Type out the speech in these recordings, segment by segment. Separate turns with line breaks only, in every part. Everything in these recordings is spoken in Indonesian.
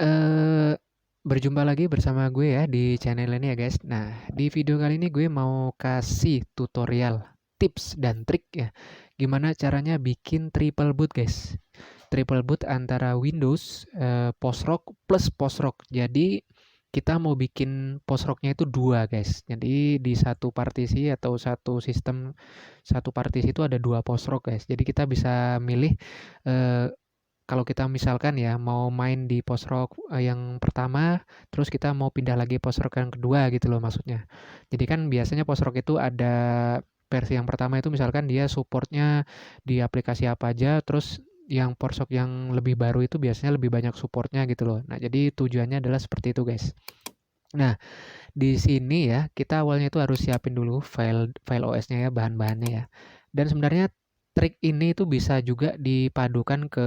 Eee, Berjumpa lagi bersama gue ya di channel ini ya guys. Nah, di video kali ini gue mau kasih tutorial, tips dan trik ya, gimana caranya bikin triple boot guys. Triple boot antara Windows, Post-rock plus Post-rock. Jadi kita mau bikin Post-rock-nya itu dua guys. Jadi di satu partisi atau satu sistem, satu partisi itu ada dua Post-rock guys. Jadi kita bisa milih, eee kalau kita misalkan ya mau main di post rock yang pertama, terus kita mau pindah lagi post rock yang kedua gitu loh maksudnya. Jadi kan biasanya post rock itu ada versi yang pertama itu misalkan dia supportnya di aplikasi apa aja, terus yang post rock yang lebih baru itu biasanya lebih banyak supportnya gitu loh. Nah jadi tujuannya adalah seperti itu guys. Nah di sini ya kita awalnya itu harus siapin dulu file file OS-nya ya, bahan-bahannya ya. Dan sebenarnya trik ini itu bisa juga dipadukan ke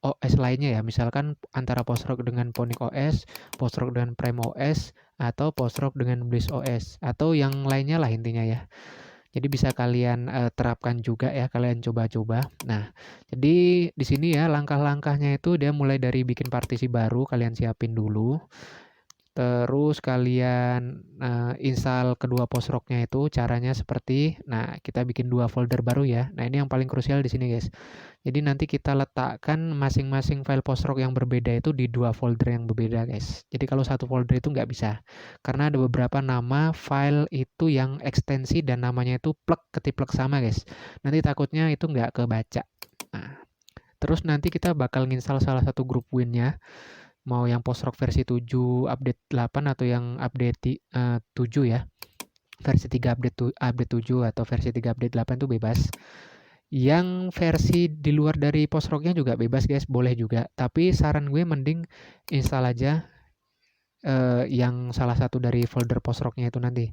OS lainnya ya. Misalkan antara Postrock dengan Ponic OS, Postrock dengan Prime OS, atau Postrock dengan Bliss OS, atau yang lainnya lah intinya ya. Jadi bisa kalian terapkan juga ya, kalian coba-coba. Nah, jadi di sini ya langkah-langkahnya itu dia mulai dari bikin partisi baru, kalian siapin dulu. Terus kalian, install kedua postrock-nya itu caranya seperti nah, kita bikin 2 folder baru ya. Nah, ini yang paling krusial di sini, guys. Jadi nanti kita letakkan masing-masing file postrock yang berbeda itu di 2 folder yang berbeda, guys. Jadi kalau satu folder itu nggak bisa, karena ada beberapa nama file itu yang ekstensi dan namanya itu plek ketiplek sama, guys. Nanti takutnya itu nggak kebaca. Nah, terus nanti kita bakal nginstal salah satu grup Win-nya. Mau yang post-rock versi 7 update 8 atau yang update 7 ya. Versi 3 update 7 atau versi 3 update 8 itu bebas. Yang versi di luar dari post-rocknya juga bebas guys, boleh juga. Tapi saran gue mending install aja yang salah satu dari folder post-rocknya itu nanti.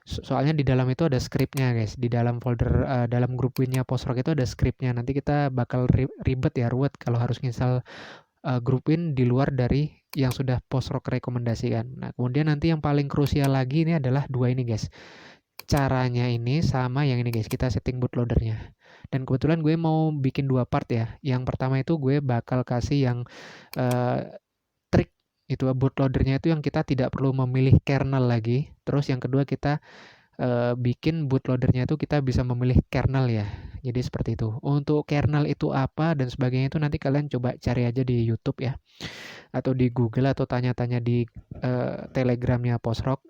Soalnya di dalam itu ada scriptnya guys. Di dalam folder dalam grup winnya post-rock itu ada scriptnya. Nanti kita bakal ribet ya, ruwet kalau harus install grupin di luar dari yang sudah post-rock rekomendasikan. Nah, kemudian nanti yang paling krusial lagi ini adalah dua ini guys. Caranya ini sama yang ini guys, kita setting bootloadernya. Dan kebetulan gue mau bikin dua part ya. Yang pertama itu gue bakal kasih yang eh, trik itu bootloadernya itu yang kita tidak perlu memilih kernel lagi. Terus yang kedua kita bikin bootloadernya itu kita bisa memilih kernel ya. Jadi seperti itu. Untuk kernel itu apa dan sebagainya itu nanti kalian coba cari aja di YouTube ya, atau di Google atau tanya-tanya di Telegramnya Postrock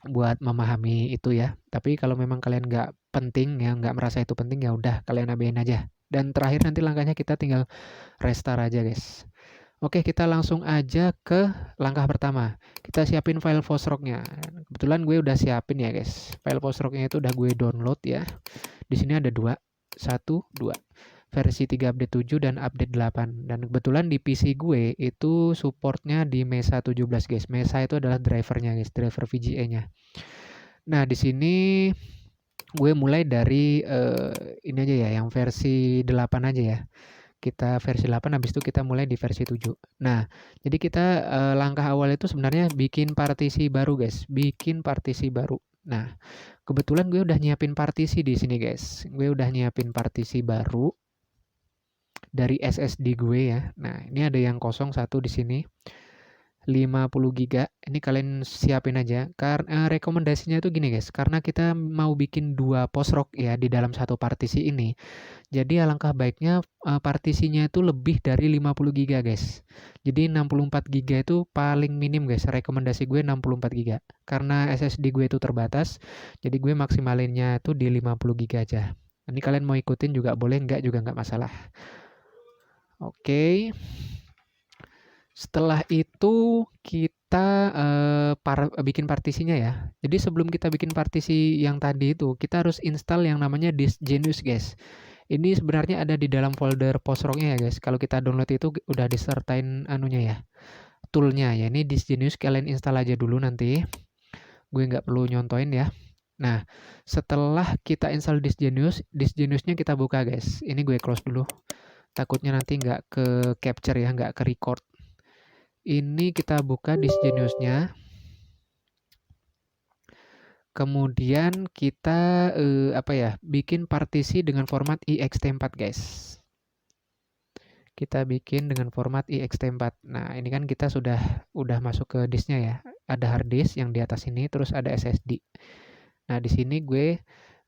buat memahami itu ya. Tapi kalau memang kalian nggak penting ya, nggak merasa itu penting ya udah kalian abain aja. Dan terakhir nanti langkahnya kita tinggal restart aja guys. Oke, kita langsung aja ke langkah pertama. Kita siapin file Postrocknya. Kebetulan gue udah siapin ya guys. File Postrocknya itu udah gue download ya. Di sini ada dua, satu, dua. Versi 3 update 7 dan update 8. Dan kebetulan di PC gue itu supportnya di Mesa 17 guys. Mesa itu adalah drivernya guys, driver VGA-nya. Nah, di sini gue mulai dari ini aja ya, yang versi 8 aja ya. Kita versi 8 habis itu kita mulai di versi 7. Nah, jadi kita langkah awal itu sebenarnya bikin partisi baru guys, bikin partisi baru. Nah, kebetulan gue udah nyiapin partisi di sini guys. Gue udah nyiapin partisi baru dari SSD gue ya. Nah, ini ada yang kosong satu di sini. 50 giga. Ini kalian siapin aja. Karena rekomendasinya itu gini guys, karena kita mau bikin dua post-rock ya di dalam satu partisi ini. Jadi alangkah baiknya partisinya itu lebih dari 50 giga guys. Jadi 64 giga itu paling minim guys. Rekomendasi gue 64 giga. Karena SSD gue itu terbatas, jadi gue maksimalinnya itu di 50 giga aja. Ini kalian mau ikutin juga boleh, enggak juga enggak masalah. Oke. Setelah itu kita bikin partisinya ya. Jadi sebelum kita bikin partisi yang tadi itu, kita harus install yang namanya disk Genius guys. Ini sebenarnya ada di dalam folder postrocknya ya guys. Kalau kita download itu udah disertain anunya ya, toolnya ya. Ini disk Genius kalian install aja dulu nanti. Gue nggak perlu nyontoin ya. Nah, setelah kita install disk Geniusnya kita buka guys. Ini gue close dulu. Takutnya nanti nggak ke capture ya, nggak ke record. Ini kita buka disk Geniusnya. Kemudian kita bikin partisi dengan format ext4 guys. Kita bikin dengan format ext4. Nah, ini kan kita udah masuk ke disknya ya. Ada hard disk yang di atas ini, terus ada SSD. Nah, di sini gue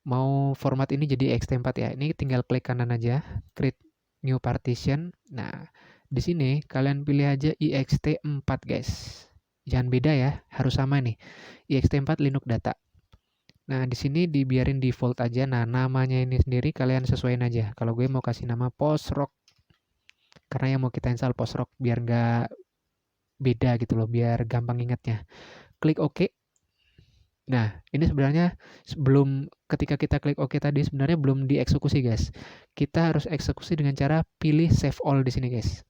mau format ini jadi ext4 ya. Ini tinggal klik kanan aja, create new partition. Nah, di sini kalian pilih aja ext4 guys. Jangan beda ya, harus sama nih. ext4 Linux data. Nah, di sini dibiarin default aja. Nah, namanya ini sendiri kalian sesuaiin aja. Kalau gue mau kasih nama Postrock, karena yang mau kita install Postrock biar nggak beda gitu loh, biar gampang ingatnya. Klik OK. Nah, ini sebenarnya ketika kita klik OK tadi sebenarnya belum dieksekusi guys. Kita harus eksekusi dengan cara pilih save all di sini guys.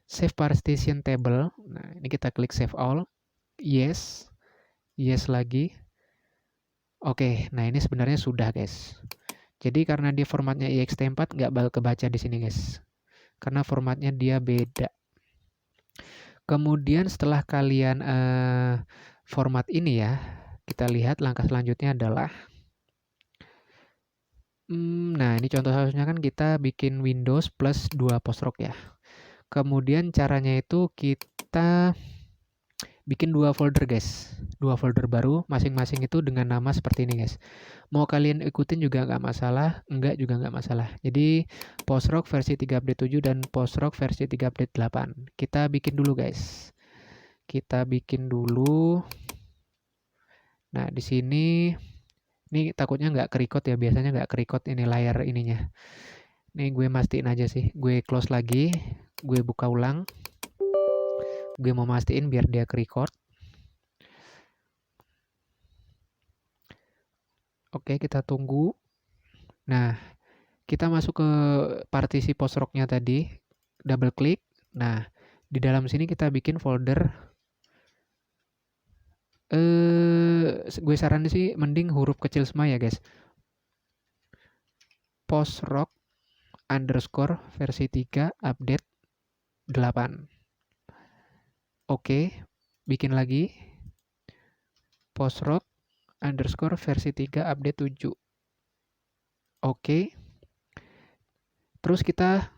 Save partition table. Nah, ini kita klik save all. Yes. Yes lagi. Oke, nah ini sebenarnya sudah guys. Jadi karena dia formatnya ext4 nggak bakal kebaca di sini guys. Karena formatnya dia beda. Kemudian setelah kalian format ini ya, kita lihat langkah selanjutnya adalah nah ini contoh kasusnya kan kita bikin Windows plus 2 Postrock ya. Kemudian caranya itu kita bikin 2 folder guys. 2 folder baru, masing-masing itu dengan nama seperti ini guys. Mau kalian ikutin juga nggak masalah, enggak juga nggak masalah. Jadi Postrock versi 3 update 7 dan Postrock versi 3 update 8. Kita bikin dulu guys. Kita bikin dulu. Nah, di sini ini takutnya nggak ke-record ya, biasanya nggak ke-record ini layar ininya. Ini gue mastiin aja sih, gue close lagi, gue buka ulang. Gue mau mastiin biar dia ke-record. Oke, kita tunggu. Nah, kita masuk ke partisi Postrocknya tadi, double klik. Nah, di dalam sini kita bikin folder. Gue saranin sih mending huruf kecil semua ya guys. Postrock underscore versi 3 update 8. Oke, bikin lagi. Postrock underscore versi 3 update 7. Oke. Terus kita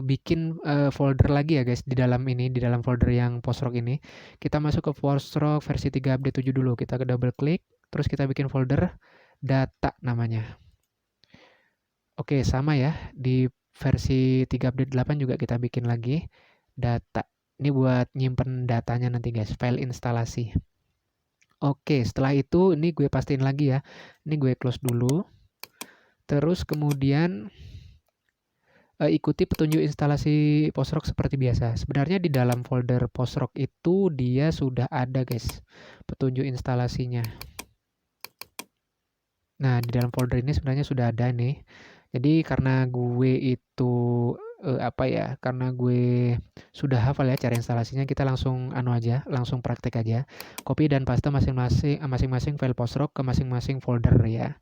bikin folder lagi ya guys di dalam folder yang Postrock ini. Kita masuk ke Postrock versi 3 update 7 dulu. Kita ke double klik, terus kita bikin folder data namanya. Oke, sama ya. Di versi 3 update 8 juga kita bikin lagi data. Ini buat nyimpen datanya nanti guys, file instalasi. Oke, setelah itu ini gue pastiin lagi ya. Ini gue close dulu. Terus kemudian ikuti petunjuk instalasi Postrock seperti biasa. Sebenarnya di dalam folder Postrock itu dia sudah ada guys, petunjuk instalasinya. Nah, di dalam folder ini sebenarnya sudah ada nih. Jadi karena gue itu karena gue sudah hafal ya cara instalasinya, kita langsung langsung praktek aja. Copy dan paste masing-masing file Postrock ke masing-masing folder ya.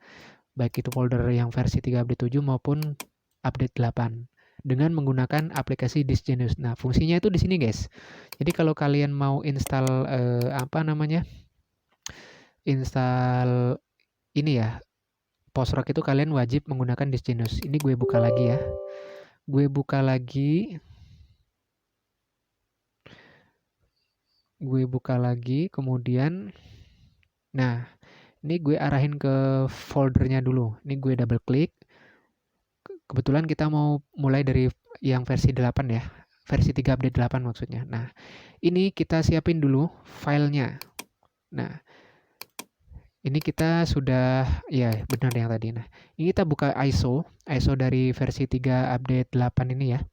Baik itu folder yang versi 3 update 7 maupun update 8 dengan menggunakan aplikasi Disk Genius. Nah, fungsinya itu di sini guys. Jadi kalau kalian mau install install ini ya, Postrock itu kalian wajib menggunakan Disk Genius. Ini gue buka lagi ya. Gue buka lagi, kemudian nah, ini gue arahin ke foldernya dulu. Ini gue double klik. Kebetulan kita mau mulai dari yang versi 8 ya. Versi 3 update 8 maksudnya. Nah, ini kita siapin dulu filenya. Nah, ini kita sudah, ya benar yang tadi. Nah, ini kita buka ISO dari versi 3 update 8 ini ya.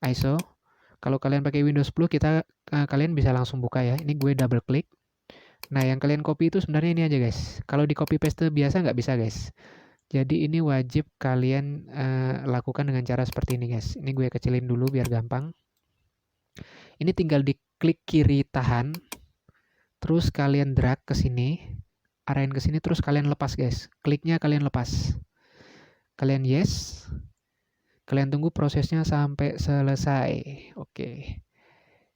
ISO. Kalau kalian pakai Windows 10, kalian bisa langsung buka ya. Ini gue double klik. Nah, yang kalian copy itu sebenarnya ini aja guys. Kalau di copy paste biasa nggak bisa guys. Jadi ini wajib kalian lakukan dengan cara seperti ini guys. Ini gue kecilin dulu biar gampang. Ini tinggal diklik kiri tahan. Terus kalian drag ke sini. Arahin ke sini terus kalian lepas guys. Kliknya kalian lepas. Kalian yes. Kalian tunggu prosesnya sampai selesai. Oke.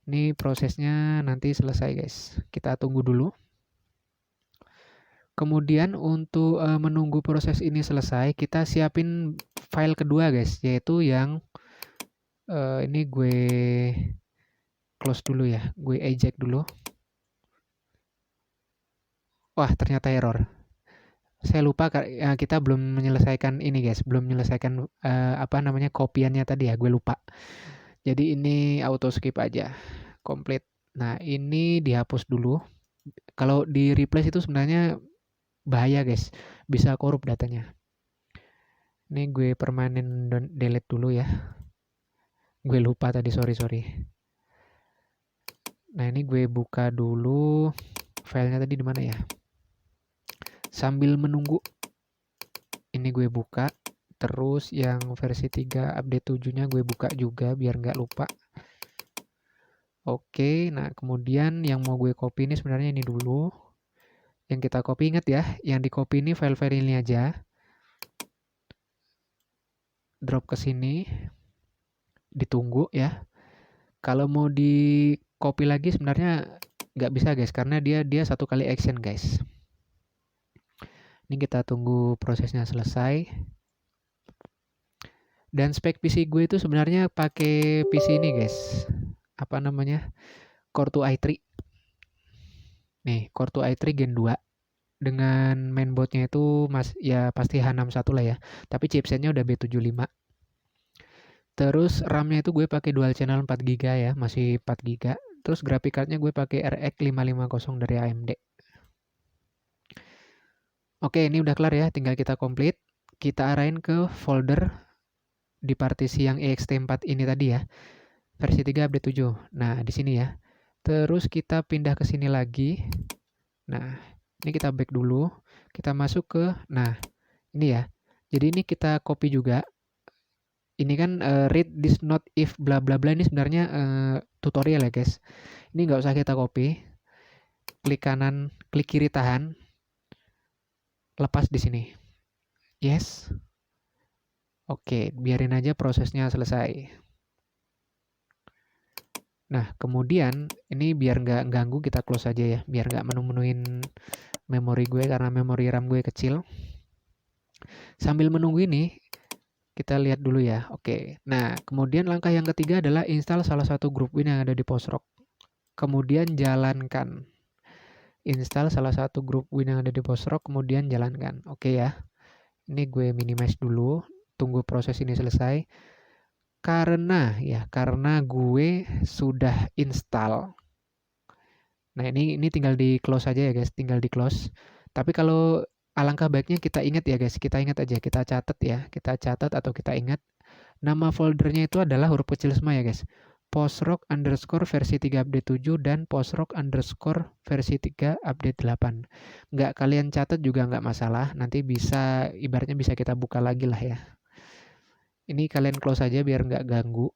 Ini prosesnya nanti selesai guys. Kita tunggu dulu. Kemudian untuk menunggu proses ini selesai, kita siapin file kedua guys, yaitu yang Ini gue close dulu ya, gue eject dulu. Wah, ternyata error. Saya lupa kita belum menyelesaikan ini guys, belum menyelesaikan kopiannya tadi ya, gue lupa. Jadi ini auto skip aja, complete. Nah ini dihapus dulu. Kalau di replace itu sebenarnya bahaya guys, bisa korup datanya. Ini gue permanen delete dulu ya. Gue lupa tadi, sorry. Nah ini gue buka dulu filenya tadi di mana ya. Sambil menunggu ini gue buka. Terus yang versi 3 update 7-nya gue buka juga biar nggak lupa. Oke, nah kemudian yang mau gue copy ini sebenarnya ini dulu. Yang kita copy, ingat ya, yang di copy ini file-file ini aja. Drop ke sini. Ditunggu ya. Kalau mau di copy lagi sebenarnya nggak bisa guys, karena dia satu kali action guys. Ini kita tunggu prosesnya selesai. Dan spek PC gue itu sebenarnya pakai PC ini guys. Apa namanya? Core 2 i3. Nih, Core 2 i3 Gen 2. Dengan mainboardnya itu ya pasti H61 lah ya. Tapi chipsetnya udah B75. Terus RAM-nya itu gue pakai dual channel 4GB ya, masih 4GB. Terus graphic card-nya gue pakai RX 550 dari AMD. Oke, ini udah kelar ya, tinggal kita complete. Kita arahin ke folder di partisi yang ext4 ini tadi ya. Versi 3 update 7. Nah, di sini ya. Terus kita pindah ke sini lagi. Nah, ini kita back dulu. Kita masuk ke, nah, ini ya. Jadi ini kita copy juga. Ini kan read this note if bla bla bla, ini sebenarnya tutorial ya guys. Ini nggak usah kita copy. Klik kanan, klik kiri tahan. Lepas di sini. Yes. Oke, biarin aja prosesnya selesai. Nah, kemudian ini biar nggak ganggu kita close aja ya, biar nggak menu-menuin memori gue karena memori RAM gue kecil. Sambil menunggu ini, kita lihat dulu ya. Oke. Nah, kemudian langkah yang ketiga adalah install salah satu grup Win yang ada di Postrock. Kemudian jalankan. Install salah satu grup Win yang ada di Postrock, kemudian jalankan. Oke ya. Ini gue minimize dulu, tunggu proses ini selesai. Karena gue sudah install. Nah, ini tinggal di close aja ya guys, tinggal di close. Tapi kalau alangkah baiknya kita ingat ya guys, kita ingat aja, kita catat ya, kita catat atau kita ingat. Nama foldernya itu adalah huruf kecil semua ya guys. Postrock underscore versi 3 update 7 dan postrock underscore versi 3 update 8. Nggak kalian catat juga nggak masalah, nanti bisa, ibaratnya bisa kita buka lagi lah ya. Ini kalian close aja biar nggak ganggu.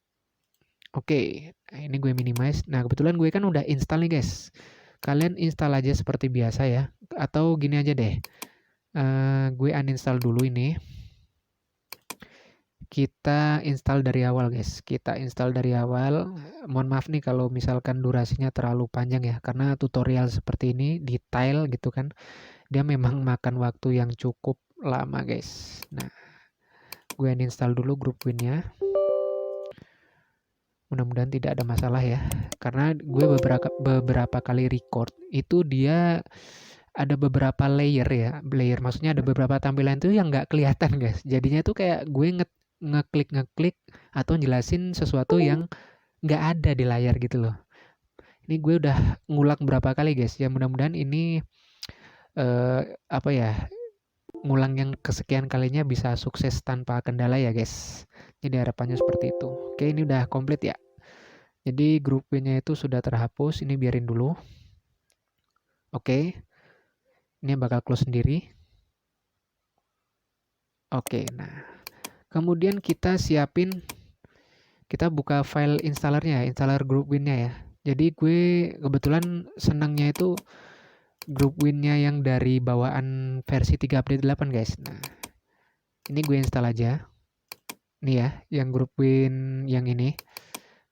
Oke, ini gue minimize. Nah, kebetulan gue kan udah install nih guys. Kalian install aja seperti biasa ya. Atau gini aja deh. Gue uninstall dulu ini. Kita install dari awal guys. Kita install dari awal. Mohon maaf nih kalau misalkan durasinya terlalu panjang ya. Karena tutorial seperti ini, detail gitu kan. Dia memang makan waktu yang cukup lama guys. Nah, gue uninstall dulu grup Win-nya. Mudah-mudahan tidak ada masalah ya. Karena gue beberapa kali record itu dia ada beberapa layer ya. Layer maksudnya ada beberapa tampilan itu yang nggak kelihatan guys. Jadinya tuh kayak gue ngeklik atau jelasin sesuatu yang nggak ada di layar gitu loh. Ini gue udah ngulang berapa kali guys. Ya mudah-mudahan ini ngulang yang kesekian kalinya bisa sukses tanpa kendala ya guys. Jadi harapannya seperti itu. Oke, ini udah komplit ya. Jadi grup W-nya itu sudah terhapus. Ini biarin dulu. Oke. Ini bakal close sendiri. Oke, nah. Kemudian kita siapin, kita buka file installernya ya, installer grup Win-nya ya. Jadi gue kebetulan senangnya itu grup Win-nya yang dari bawaan versi 3 update 8 guys. Nah, ini gue install aja. Ini ya, yang grup Win yang ini.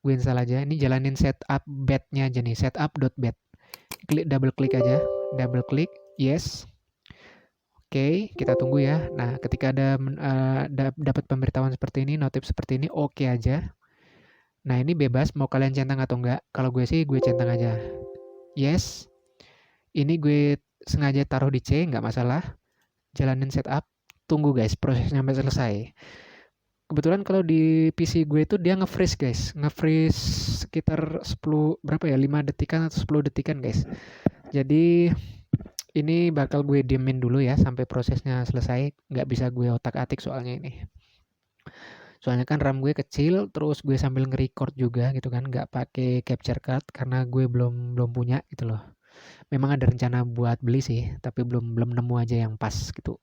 Gue install aja. Ini jalanin setup bed-nya aja nih, setup.bed. Double klik aja, double klik, yes. Oke, kita tunggu ya. Nah, ketika ada dapat pemberitahuan seperti ini, notif seperti ini, oke aja. Nah, ini bebas mau kalian centang atau enggak. Kalau gue sih gue centang aja. Yes. Ini gue sengaja taruh di C, nggak masalah. Jalanin setup. Tunggu guys, prosesnya sampai selesai. Kebetulan kalau di PC gue itu dia nge-freeze guys. Nge-freeze sekitar 10, berapa ya, 5 detikan atau 10 detikan guys. Jadi ini bakal gue diemin dulu ya sampai prosesnya selesai. Nggak bisa gue otak-atik soalnya ini. Soalnya kan RAM gue kecil, terus gue sambil nge-record juga gitu kan, nggak pakai capture card karena gue belum belum punya gitu loh. Memang ada rencana buat beli sih, tapi belum belum nemu aja yang pas gitu.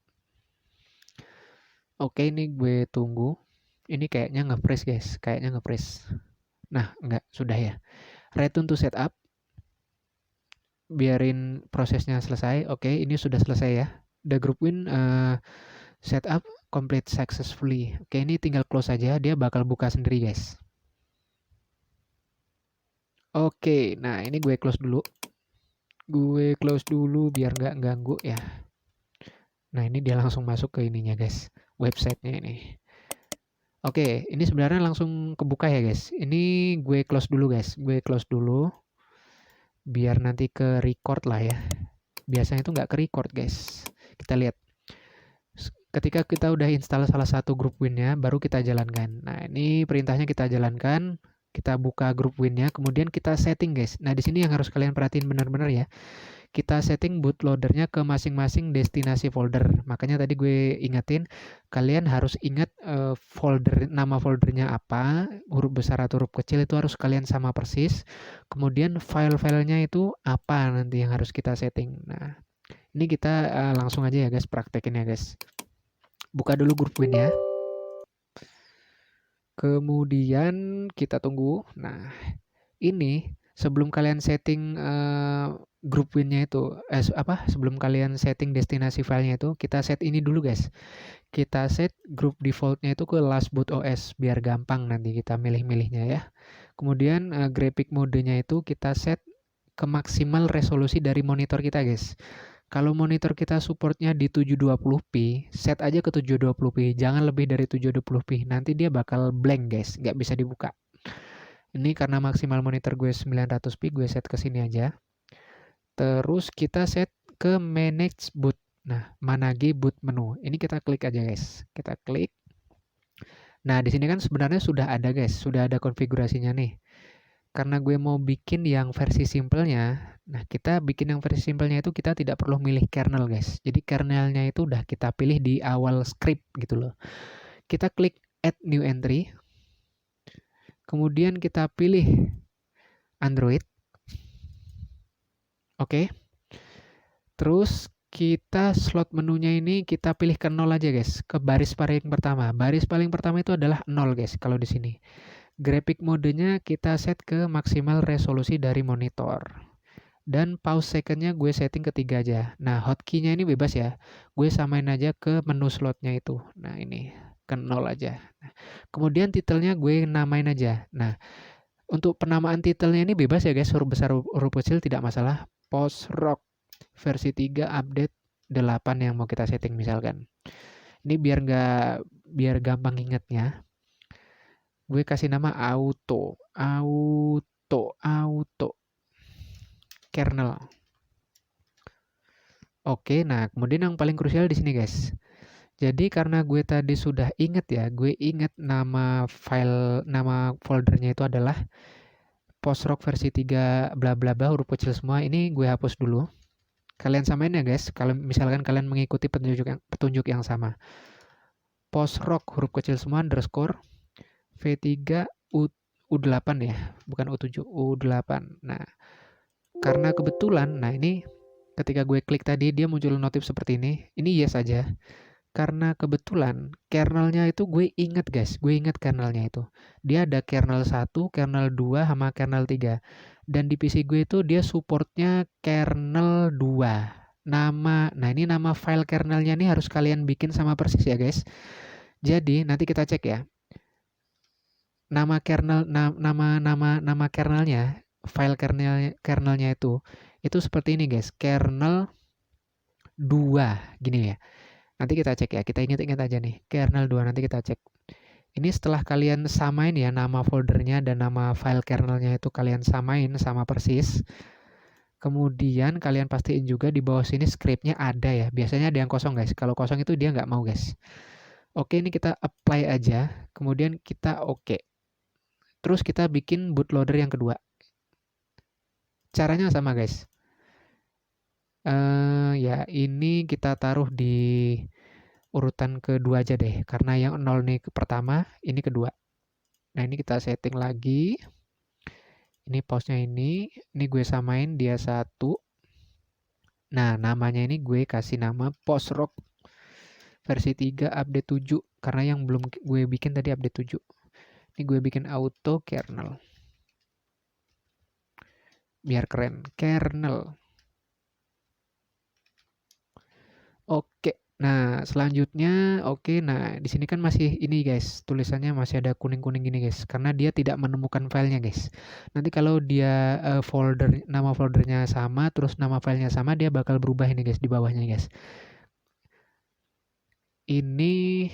Oke, ini gue tunggu. Ini kayaknya nge-freeze guys, kayaknya nge-freeze. Nah, enggak, sudah ya. Return to setup. Biarin prosesnya selesai. Oke, ini sudah selesai ya. The group win setup complete successfully. Oke, ini tinggal close aja, dia bakal buka sendiri guys. Oke, nah ini gue close dulu. Gue close dulu biar nggak ganggu ya. Nah, ini dia langsung masuk ke ininya guys, websitenya ini. Oke, ini sebenarnya langsung kebuka ya guys. Ini gue close dulu guys, gue close dulu. Biar nanti ke record lah ya. Biasanya itu nggak ke record guys. Kita lihat. Ketika kita udah install salah satu grup winnya, baru kita jalankan. Nah, ini perintahnya kita jalankan. Kita buka grup winnya, kemudian kita setting guys. Nah, di sini yang harus kalian perhatiin benar-benar ya. Kita setting bootloadernya ke masing-masing destinasi folder. Makanya tadi gue ingetin, kalian harus ingat folder, nama foldernya apa, huruf besar atau huruf kecil itu harus kalian sama persis. Kemudian file-filenya itu apa nanti yang harus kita setting. Nah, ini kita langsung aja ya guys, praktekin ya guys. Buka dulu grup winnya. Kemudian kita tunggu. Nah, ini sebelum kalian setting grup winnya itu, sebelum kalian setting destinasi filenya itu, kita set ini dulu guys. Kita set grup defaultnya itu ke lastboot OS biar gampang nanti kita milih-milihnya ya. Kemudian graphic modenya itu kita set ke maksimal resolusi dari monitor kita guys. Kalau monitor kita supportnya di 720p, set aja ke 720p, jangan lebih dari 720p. Nanti dia bakal blank guys, nggak bisa dibuka. Ini karena maksimal monitor gue 900p, gue set ke sini aja. Terus kita set ke manage boot. Nah, manage boot menu. Ini kita klik aja guys. Kita klik. Nah, di sini kan sebenarnya sudah ada guys, sudah ada konfigurasinya nih. Karena gue mau bikin yang versi simpelnya, nah kita bikin yang versi simpelnya itu kita tidak perlu milih kernel guys. Jadi kernelnya itu udah kita pilih di awal script gitu loh. Kita klik add new entry. Kemudian kita pilih Android. Oke. Terus kita slot menunya ini kita pilih ke 0 aja guys, ke baris paling pertama. Baris paling pertama itu adalah 0 guys kalau di sini. Graphic modenya kita set ke maksimal resolusi dari monitor. Dan pause secondnya gue setting ke 3 aja. Nah, hotkey-nya ini bebas ya. Gue samain aja ke menu slotnya itu. Nah, ini ke 0 aja. Nah, kemudian titelnya gue namain aja. Nah, untuk penamaan titelnya ini bebas ya guys. Huruf besar, huruf kecil tidak masalah. Post Rock versi 3 update 8 yang mau kita setting misalkan. Ini biar gampang ingatnya. Gue kasih nama auto kernel. Oke, nah kemudian yang paling krusial di sini guys. Jadi karena gue tadi sudah inget ya, gue inget nama foldernya itu adalah postrock versi 3 bla bla bla huruf kecil semua. Ini gue hapus dulu. Kalian samain ya guys, kalau misalkan kalian mengikuti petunjuk yang sama. Postrock huruf kecil semua underscore V3 U8 ya, bukan U7, U8. Nah, karena kebetulan, nah ini ketika gue klik tadi dia muncul notif seperti ini. Ini yes aja. Karena kebetulan kernelnya itu gue inget guys, gue inget kernelnya itu. Dia ada kernel 1, kernel 2, sama kernel 3. Dan di PC gue itu dia supportnya kernel 2. Nah ini nama file kernelnya nih harus kalian bikin sama persis ya guys. Jadi nanti kita cek ya. Nama kernelnya, file kernelnya itu seperti ini guys, kernel 2 gini ya. Nanti kita cek ya, kita ingat-ingat aja nih, kernel 2 nanti kita cek. Ini setelah kalian samain ya nama foldernya dan nama file kernelnya itu kalian samain sama persis. Kemudian kalian pastiin juga di bawah sini scriptnya ada ya. Biasanya ada yang kosong guys. Kalau kosong itu dia nggak mau guys. Oke, ini kita apply aja. Kemudian kita oke. Terus kita bikin bootloader yang kedua. Caranya sama guys. Ya ini kita taruh di urutan kedua aja deh. Karena yang 0 nih pertama, ini kedua. Nah ini kita setting lagi. Ini pausnya ini gue samain dia 1. Nah namanya ini gue kasih nama postrock versi 3 update 7. Karena yang belum gue bikin tadi update 7. Ini gue bikin auto kernel. Biar keren. Kernel. Oke. Nah, selanjutnya nah di sini kan masih ini guys, tulisannya masih ada kuning-kuning gini guys, karena dia tidak menemukan filenya guys. Nanti kalau dia nama foldernya sama, terus nama filenya sama, dia bakal berubah ini guys di bawahnya guys. Ini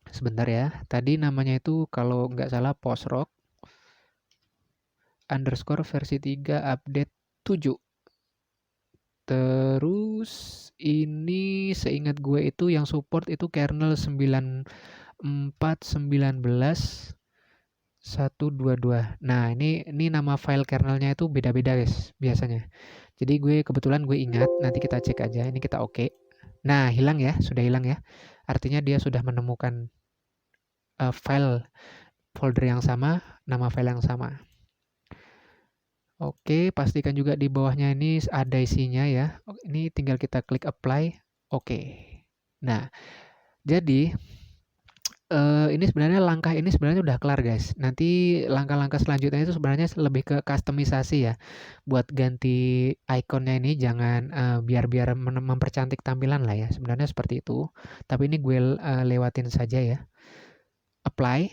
sebentar ya. Tadi namanya itu kalau nggak salah postrock underscore versi 3 update 7. Terus ini seingat gue itu yang support itu kernel 9419/122. Nah, ini nama file kernelnya itu beda-beda guys biasanya. Jadi kebetulan gue ingat, nanti kita cek aja. Ini kita oke. Nah, hilang ya, sudah hilang ya. Artinya dia sudah menemukan file folder yang sama, nama file yang sama. Oke, pastikan juga di bawahnya ini ada isinya ya. Ini tinggal kita klik apply. Oke. Nah, jadi ini sebenarnya langkah ini sebenarnya udah kelar guys. Nanti langkah-langkah selanjutnya itu sebenarnya lebih ke customisasi ya. Buat ganti ikonnya ini jangan biar mempercantik tampilan lah ya. Sebenarnya seperti itu. Tapi ini gue lewatin saja ya. Apply.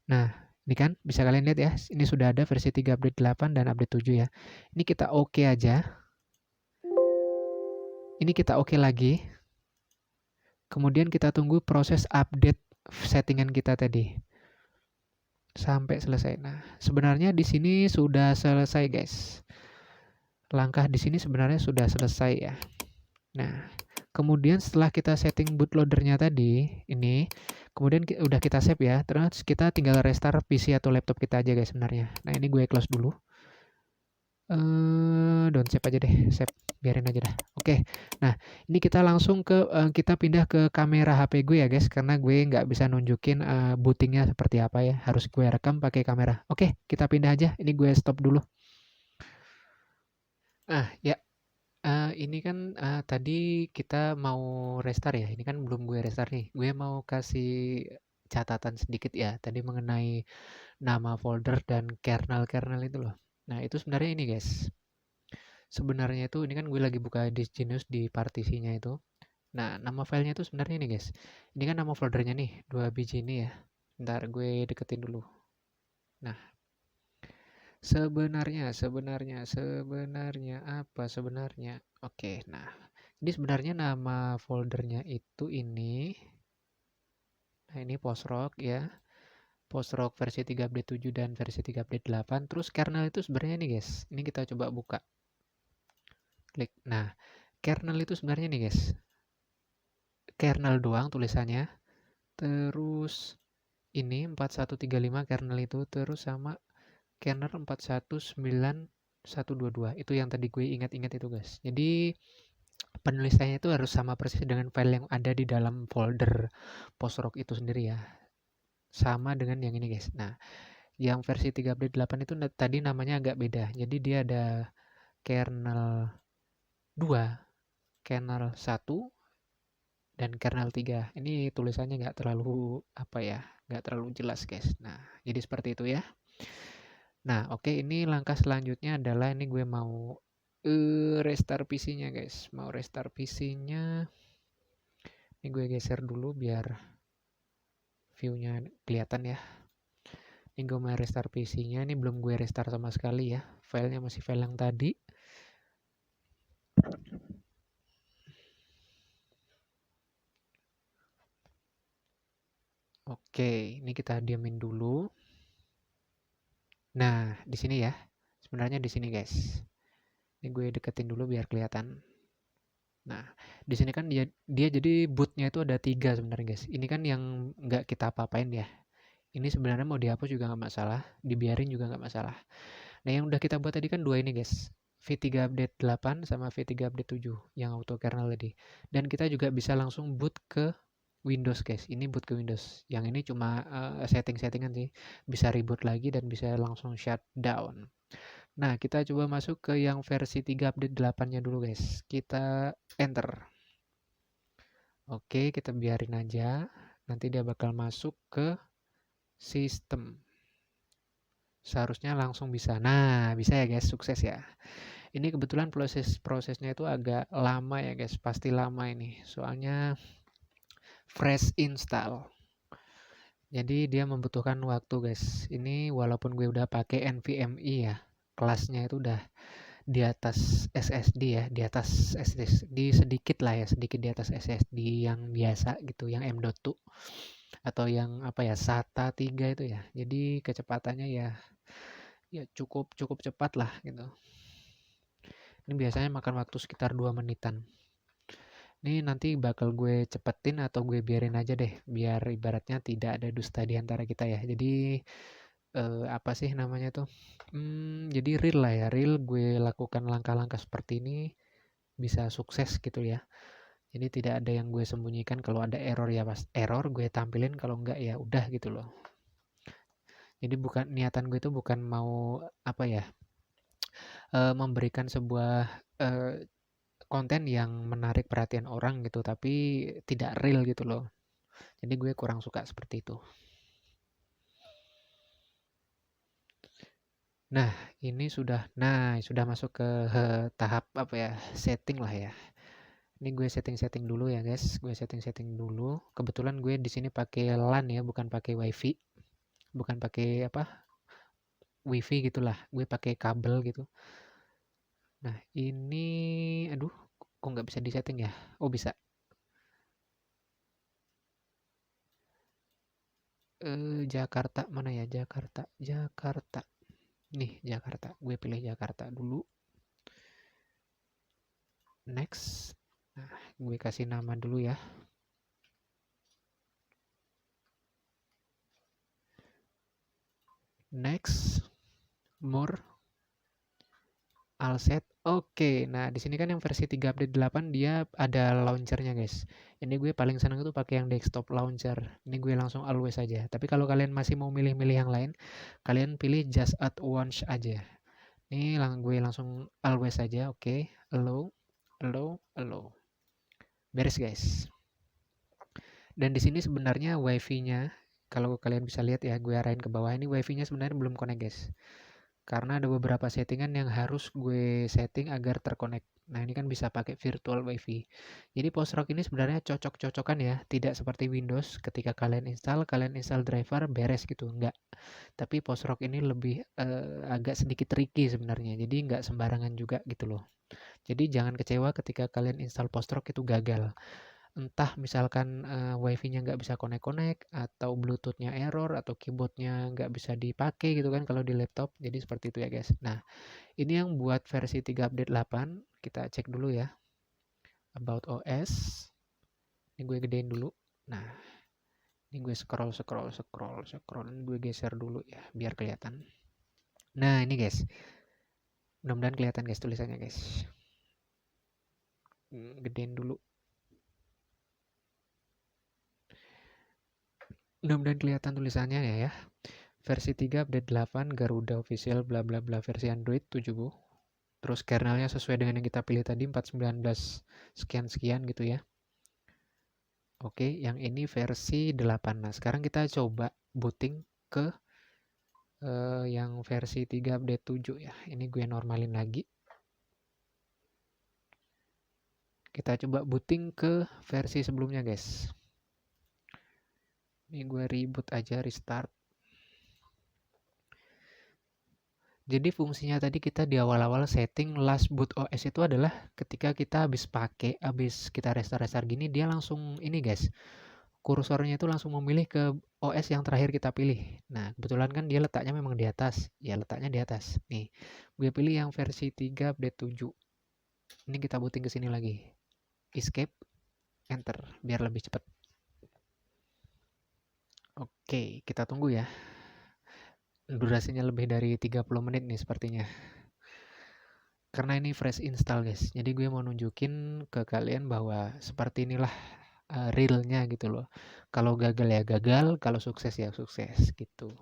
Nah, ini kan bisa kalian lihat ya. Ini sudah ada versi 3 update 8 dan update 7 ya. Ini kita oke aja. Ini kita oke lagi. Kemudian kita tunggu proses update settingan kita tadi sampai selesai. Nah, sebenarnya di sini sudah selesai, guys. Langkah di sini sebenarnya sudah selesai ya. Nah, kemudian setelah kita setting bootloadernya tadi, ini kemudian udah kita save ya. Terus kita tinggal restart PC atau laptop kita aja guys sebenarnya. Nah, ini gue close dulu. Don't save aja deh, save biarin aja dah. Oke. Nah, ini kita langsung kita pindah ke kamera HP gue ya guys, karena gue nggak bisa nunjukin bootingnya seperti apa ya, harus gue rekam pakai kamera. Oke, kita pindah aja. Ini gue stop dulu. Ya, ini kan tadi kita mau restart ya. Ini kan belum gue restart nih. Gue mau kasih catatan sedikit ya tadi mengenai nama folder dan kernel itu loh. Nah, itu sebenarnya ini guys. Sebenarnya itu ini kan gue lagi buka disk Genius di partisinya itu. Nah, nama filenya itu sebenarnya ini guys. Ini kan nama foldernya nih, 2 biji ini ya. Ntar gue deketin dulu. Nah, sebenarnya apa sebenarnya? Oke, nah. Ini sebenarnya nama foldernya itu ini. Nah, ini postrock ya. Postrock versi 3 update 7 dan versi 3 update 8. Terus kernel itu sebenarnya nih guys. Ini kita coba buka. Klik. Nah, kernel itu sebenarnya nih guys. Kernel doang tulisannya. Terus ini 4135 kernel itu, terus sama kernel 419/122. Itu yang tadi gue ingat-ingat itu guys. Jadi penulisannya itu harus sama persis dengan file yang ada di dalam folder postrock itu sendiri ya. Sama dengan yang ini guys. Nah, yang versi 3 update 8 itu tadi namanya agak beda. Jadi dia ada kernel 2, kernel 1, dan kernel 3. Ini tulisannya nggak terlalu nggak terlalu jelas guys. Nah, jadi seperti itu ya. Nah, oke, ini langkah selanjutnya adalah ini gue mau restart PC-nya guys. Mau restart PC-nya. Ini gue geser dulu biar view-nya kelihatan ya. Ini gue mau restart PC-nya. Ini belum gue restart sama sekali ya. Filenya masih file yang tadi. Oke, ini kita diamin dulu. Nah, di sini ya. Sebenarnya di sini, guys. Ini gue deketin dulu biar kelihatan. Nah, di sini kan dia jadi bootnya itu ada 3 sebenarnya, guys. Ini kan yang nggak kita apa-apain ya. Ini sebenarnya mau dihapus juga nggak masalah, dibiarin juga nggak masalah. Nah, yang udah kita buat tadi kan 2 ini, guys. V3 update 8 sama V3 update 7 yang auto kernel tadi. Dan kita juga bisa langsung boot ke Windows, guys. Ini boot ke Windows. Yang ini cuma setting-settingan sih. Bisa reboot lagi dan bisa langsung shutdown. Nah, kita coba masuk ke yang versi 3 update 8-nya dulu, guys. Kita enter. Oke, kita biarin aja. Nanti dia bakal masuk ke sistem. Seharusnya langsung bisa. Nah, bisa ya, guys. Sukses ya. Ini kebetulan prosesnya itu agak lama ya, guys. Pasti lama ini. Soalnya fresh install. Jadi dia membutuhkan waktu, guys. Ini walaupun gue udah pakai NVMe ya. Kelasnya itu udah di atas SSD ya, di atas SSD sedikit lah ya, sedikit di atas SSD yang biasa gitu, yang M.2 atau yang apa ya, SATA 3 itu ya. Jadi kecepatannya ya cukup cepat lah gitu. Ini biasanya makan waktu sekitar 2 menitan. Ini nanti bakal gue cepetin atau gue biarin aja deh, biar ibaratnya tidak ada dusta di antara kita ya. Jadi apa sih namanya tuh? Jadi real lah ya, real gue lakukan langkah-langkah seperti ini bisa sukses gitu ya. Jadi tidak ada yang gue sembunyikan, kalau ada error ya pas error gue tampilin, kalau enggak ya udah gitu loh. Jadi bukan niatan gue itu bukan mau apa ya, memberikan sebuah konten yang menarik perhatian orang gitu, tapi tidak real gitu loh. Jadi gue kurang suka seperti itu. Nah, ini sudah masuk ke tahap apa ya, setting lah ya. Ini gue setting-setting dulu ya, guys. Gue setting-setting dulu. Kebetulan gue di sini pakai LAN ya, bukan pakai WiFi. Bukan pakai apa? WiFi gitulah. Gue pakai kabel gitu. Nah, ini aduh, kok nggak bisa disetting ya? Oh, bisa. Jakarta mana ya? Jakarta. Nih, Jakarta. Gue pilih Jakarta dulu. Next. Nah, gue kasih nama dulu ya. Next. More. All set. Oke, nah di sini kan yang versi 3 update 8 dia ada launchernya, guys. Ini gue paling senang itu pakai yang desktop launcher. Ini gue langsung always aja. Tapi kalau kalian masih mau milih-milih yang lain, kalian pilih just add once aja. Ini gue langsung always aja. Oke, allow, allow, allow. Beres, guys. Dan di sini sebenarnya wifi-nya, kalau kalian bisa lihat ya, gue arahin ke bawah, ini wifi-nya sebenarnya belum connect, guys. Karena ada beberapa settingan yang harus gue setting agar terkonek. Nah, ini kan bisa pakai virtual wifi. Jadi Postrock ini sebenarnya cocok-cocokan ya, tidak seperti Windows ketika kalian install driver beres gitu, enggak. Tapi Postrock ini lebih agak sedikit tricky sebenarnya. Jadi enggak sembarangan juga gitu loh. Jadi jangan kecewa ketika kalian install Postrock itu gagal. Entah misalkan wifi-nya nggak bisa connect-connect, atau bluetooth-nya error, atau keyboard-nya nggak bisa dipakai gitu kan kalau di laptop. Jadi seperti itu ya, guys. Nah, ini yang buat versi 3 update 8. Kita cek dulu ya. About OS. Ini gue gedein dulu. Nah, ini gue scroll. Ini gue geser dulu ya, biar kelihatan. Nah, ini guys. Mudah-mudahan kelihatan guys tulisannya, guys. Gedein dulu. Mudah-mudahan kelihatan tulisannya ya. Versi 3 update 8 Garuda official bla bla bla versi Android 7. Terus kernelnya sesuai dengan yang kita pilih tadi 419 sekian-sekian gitu ya. Oke, yang ini versi 8. Nah, sekarang kita coba booting ke yang versi 3 update 7 ya. Ini gue normalin lagi. Kita coba booting ke versi sebelumnya, guys. Ini gue reboot aja, restart. Jadi fungsinya tadi kita di awal-awal setting last boot OS itu adalah ketika kita habis kita restart gini, dia langsung ini, guys, kursornya itu langsung memilih ke OS yang terakhir kita pilih. Nah, kebetulan kan dia letaknya memang di atas. Ya, letaknya di atas. Nih, gue pilih yang versi 3 update 7. Ini kita booting ke sini lagi. Escape, enter, biar lebih cepat. Oke, kita tunggu ya. Durasinya lebih dari 30 menit nih sepertinya. Karena ini fresh install guys. Jadi gue mau nunjukin ke kalian bahwa seperti inilah realnya gitu loh. Kalau gagal ya gagal, kalau sukses ya sukses gitu.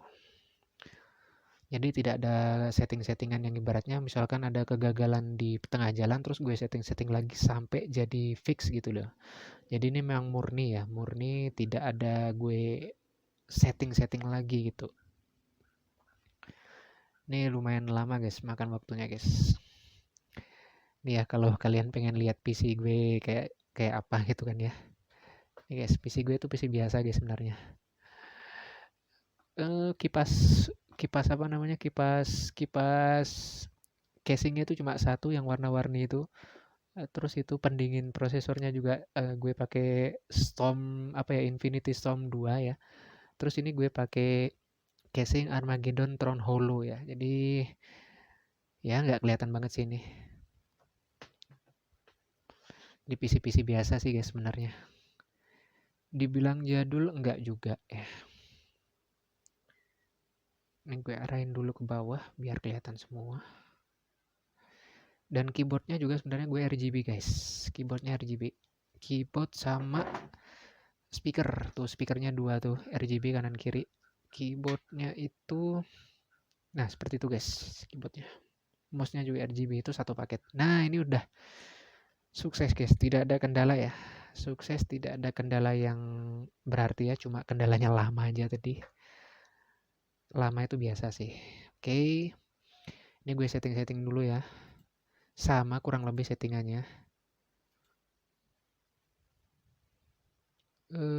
Jadi tidak ada setting-settingan yang ibaratnya misalkan ada kegagalan di tengah jalan terus gue setting-setting lagi sampai jadi fix gitu loh. Jadi ini memang murni ya, murni tidak ada gue setting-setting lagi gitu. Ini lumayan lama guys, makan waktunya guys. Nih ya kalau kalian pengen lihat PC gue kayak kayak apa gitu kan ya. Nih guys, PC gue itu PC biasa guys sebenarnya. Kipas kipas apa namanya? Kipas kipas casingnya itu cuma satu yang warna-warni itu. Terus itu pendingin prosesornya juga gue pakai Storm apa ya Infinity Storm 2 ya. Terus ini gue pakai casing Armageddon Tron Hollow ya. Jadi ya nggak kelihatan banget sih ini. Di PC-PC biasa sih guys sebenarnya. Dibilang jadul enggak juga ya. Ini gue arahin dulu ke bawah biar kelihatan semua. Dan keyboardnya juga sebenarnya gue RGB guys. Keyboardnya RGB. Keyboard sama speaker. Tuh speakernya dua tuh RGB kanan kiri. Keyboardnya itu, nah seperti itu guys keyboardnya. Mouse-nya juga RGB itu satu paket. Nah ini udah sukses guys. Tidak ada kendala ya. Sukses, tidak ada kendala yang berarti ya. Cuma kendalanya lama aja tadi. Lama itu biasa sih. Oke. Ini gue setting-setting dulu ya. Sama kurang lebih settingannya.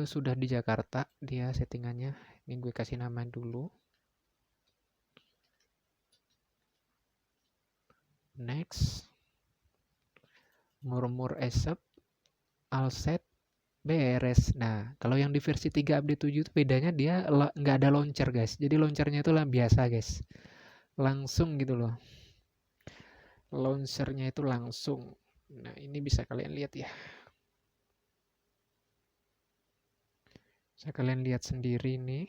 Sudah di Jakarta dia settingannya. Ini gue kasih nama dulu. Next. Murmur asap. All set. Beres. Nah, kalau yang di versi 3 update 7 itu bedanya dia nggak ada launcher guys. Jadi launchernya itu lah biasa guys. Langsung gitu loh. Launchernya itu langsung. Nah, ini bisa kalian lihat ya. Bisa kalian lihat sendiri nih.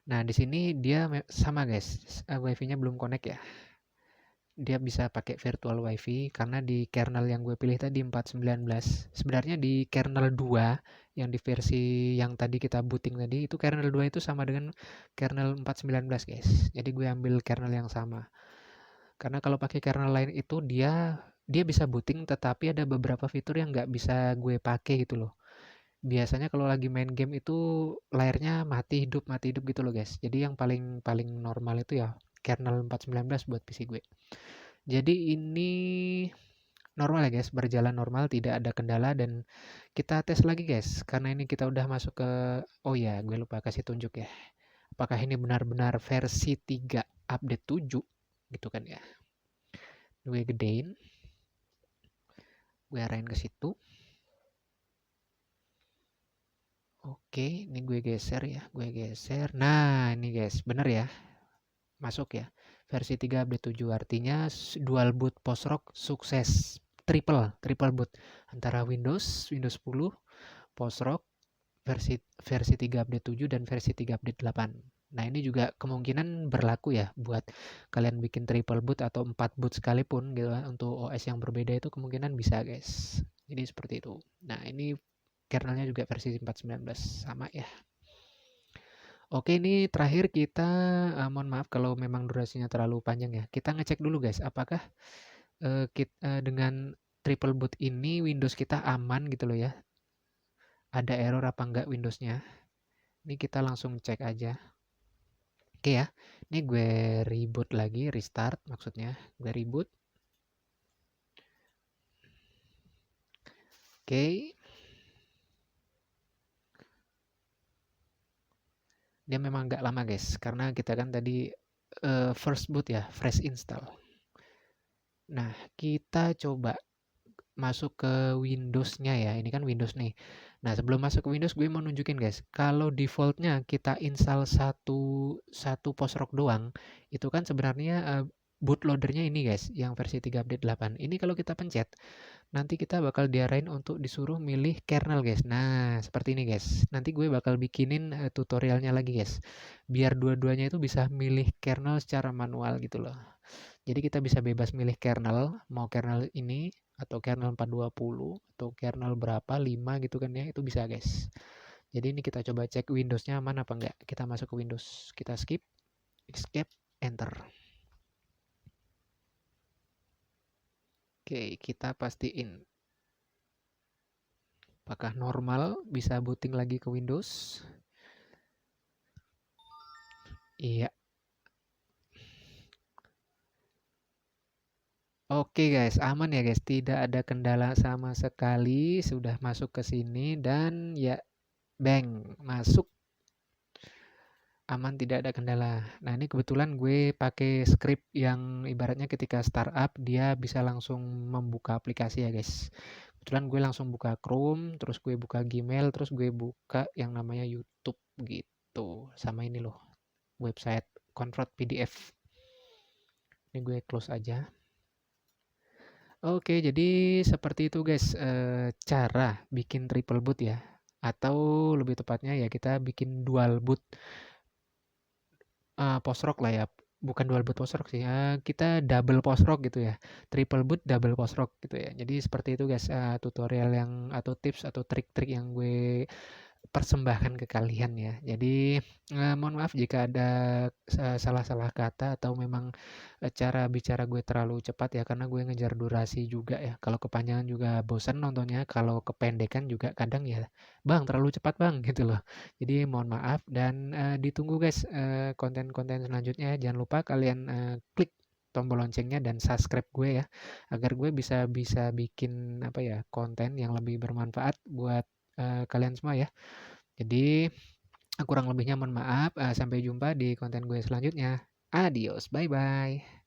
Nah, di sini dia sama guys. Wifi-nya belum connect ya. Dia bisa pakai virtual wifi karena di kernel yang gue pilih tadi 4.19. Sebenarnya di kernel 2 yang di versi yang tadi kita booting tadi itu kernel 2 itu sama dengan kernel 4.19 guys. Jadi gue ambil kernel yang sama. Karena kalau pakai kernel lain itu dia bisa booting tetapi ada beberapa fitur yang nggak bisa gue pakai gitu loh. Biasanya kalau lagi main game itu layarnya mati hidup gitu loh guys. Jadi yang paling paling normal itu ya kernel 4.19 buat PC gue. Jadi ini normal ya guys, berjalan normal, tidak ada kendala dan kita tes lagi guys. Karena ini kita udah masuk ke, oh ya gue lupa kasih tunjuk ya. Apakah ini benar-benar versi 3 update 7 gitu kan ya. Gue gedein. Gue arahin ke situ. Oke, ini gue geser ya, gue geser. Nah, ini guys, bener ya. Masuk ya. Versi 3 update 7 artinya dual boot post-rock sukses. Triple boot antara Windows 10, post-rock versi 3 update 7 dan versi 3 update 8. Nah, ini juga kemungkinan berlaku ya buat kalian bikin triple boot atau 4 boot sekalipun gitu untuk OS yang berbeda itu kemungkinan bisa, guys. Jadi seperti itu. Nah, ini kernelnya juga versi 4.19 sama ya. Oke, ini terakhir kita mohon maaf kalau memang durasinya terlalu panjang ya. Kita ngecek dulu guys, apakah dengan triple boot ini Windows kita aman gitu loh ya. Ada error apa enggak Windowsnya? Ini kita langsung cek aja. Oke ya, ini gue reboot lagi, restart maksudnya. Gue reboot. Oke. Dia memang agak lama guys, karena kita kan tadi first boot ya, fresh install. Nah, kita coba masuk ke Windows-nya ya. Ini kan Windows nih. Nah, sebelum masuk ke Windows, gue mau nunjukin guys, kalau defaultnya kita install satu satu Postrock doang, itu kan sebenarnya bootloadernya ini guys, yang versi 3 update 8. Ini kalau kita pencet, nanti kita bakal diarahin untuk disuruh milih kernel guys. Nah, seperti ini guys. Nanti gue bakal bikinin tutorialnya lagi guys, biar dua-duanya itu bisa milih kernel secara manual gitu loh. Jadi kita bisa bebas milih kernel, mau kernel ini atau kernel 420 atau kernel berapa 5 gitu kan ya, itu bisa guys. Jadi ini kita coba cek Windows-nya aman apa enggak. Kita masuk ke Windows, kita skip, escape, enter. Oke, kita pastiin apakah normal, bisa booting lagi ke Windows. Iya. Oke guys, aman ya guys, tidak ada kendala sama sekali, sudah masuk ke sini dan ya bang, masuk aman, tidak ada kendala. Nah, ini kebetulan gue pakai script yang ibaratnya ketika startup dia bisa langsung membuka aplikasi ya guys. Kebetulan gue langsung buka Chrome, terus gue buka Gmail, terus gue buka yang namanya YouTube gitu. Sama ini loh, website Convert PDF. Ini gue close aja. Oke, jadi seperti itu guys, cara bikin triple boot ya. Atau lebih tepatnya ya kita bikin dual boot post-rock lah ya, bukan dual boot post-rock sih, kita double post-rock gitu ya, triple boot double post-rock gitu ya. Jadi seperti itu guys, tutorial yang atau tips atau trik-trik yang gue persembahkan ke kalian ya. Jadi mohon maaf jika ada salah-salah kata atau memang cara bicara gue terlalu cepat ya, karena gue ngejar durasi juga ya. Kalau kepanjangan juga bosan nontonnya, kalau kependekan juga kadang ya, bang terlalu cepat bang gitu loh. Jadi mohon maaf dan ditunggu guys konten-konten selanjutnya. Jangan lupa kalian klik tombol loncengnya dan subscribe gue ya, agar gue bisa bisa bikin apa ya, konten yang lebih bermanfaat buat kalian semua ya. Jadi kurang lebihnya mohon maaf. Sampai jumpa di konten gue selanjutnya. Adios, bye bye.